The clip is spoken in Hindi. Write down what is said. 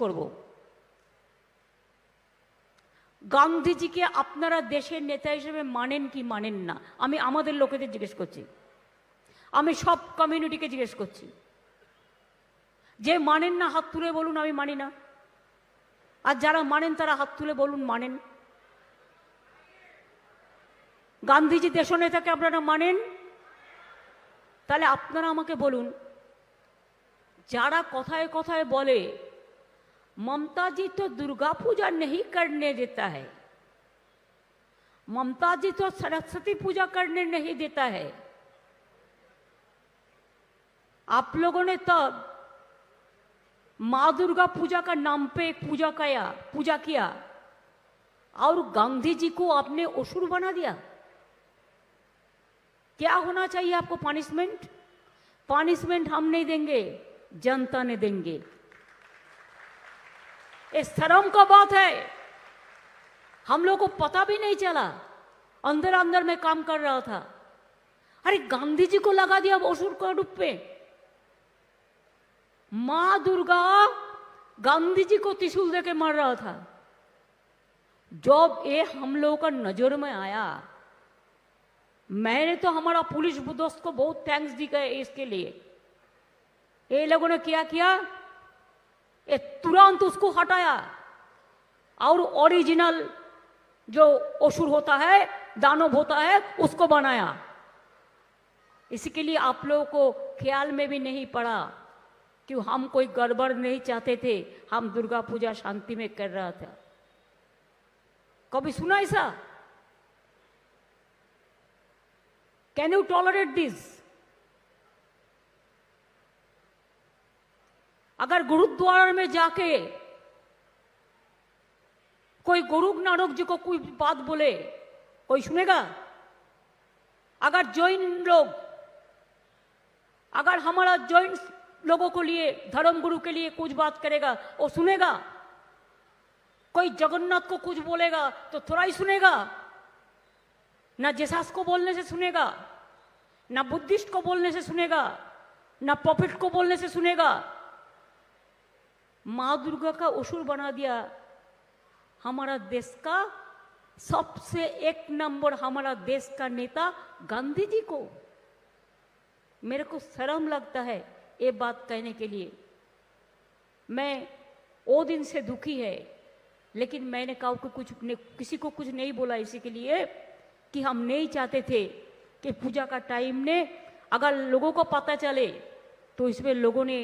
করব, গান্ধীজিকে আপনারা দেশের নেতা হিসেবে মানেন কি মানেন না? আমি আমাদের লোকেদের জিজ্ঞেস করছি, আমি সব কমিউনিটিকে জিজ্ঞেস করছি। যে মানেন না হাত তুলে বলুন আমি মানি না, আর যারা মানেন তারা হাত তুলে বলুন মানেন। গান্ধীজি দেশনেতাকে আপনারা মানেন? তাহলে আপনারা আমাকে বলুন, যারা কথায় কথায় বলে ममता जी तो दुर्गा पूजा नहीं करने देता है, ममता जी तो सरस्वती पूजा करने नहीं देता है, आप लोगों ने तब माँ दुर्गा पूजा का नाम पे एक पूजा किया और गांधी जी को आपने असुर बना दिया। क्या होना चाहिए आपको पनिशमेंट? पनिशमेंट हम नहीं देंगे, जनता ने देंगे। ये शर्म का बात है, हम लोग को पता भी नहीं चला, अंदर अंदर में काम कर रहा था। अरे गांधी जी को लगा दिया असुर का रूप पे। मां दुर्गा गांधी जी को त्रिशूल देके मार रहा था। जब ये हम लोगों का नजर में आया, मैंने तो हमारा पुलिस दोस्त को बहुत थैंक्स दी गए इसके लिए। ये लोगों ने क्या किया, ये तुरंत उसको हटाया और ओरिजिनल जो असुर होता है, दानव होता है, उसको बनाया। इसके लिए आप लोगों को ख्याल में भी नहीं पड़ा कि हम कोई गड़बड़ नहीं चाहते थे, हम दुर्गा पूजा शांति में कर रहा था। कभी सुना ऐसा? Can you tolerate this? अगर गुरुद्वारा में जाके कोई गुरु नानक जी को कोई बात बोले, कोई सुनेगा? अगर जैन लोग, अगर हमारा जैन लोगों को लिए, धर्म गुरु के लिए कुछ बात करेगा, वो सुनेगा? कोई जगन्नाथ को कुछ बोलेगा तो थोड़ा ही सुनेगा? ना जेसस को बोलने से सुनेगा, ना बुद्धिस्ट को बोलने से सुनेगा, ना प्रॉफिट को बोलने से सुनेगा। मां दुर्गा का असुर बना दिया हमारा देश का सबसे एक नंबर, हमारा देश का नेता गांधी जी को। मेरे को शर्म लगता है ये बात कहने के लिए। मैं वो दिन से दुखी है, लेकिन मैंने कहा कि किसी को कुछ नहीं बोला, इसी के लिए कि हम नहीं चाहते थे कि पूजा का टाइम ने अगर लोगों को पता चले तो इसमें लोगों ने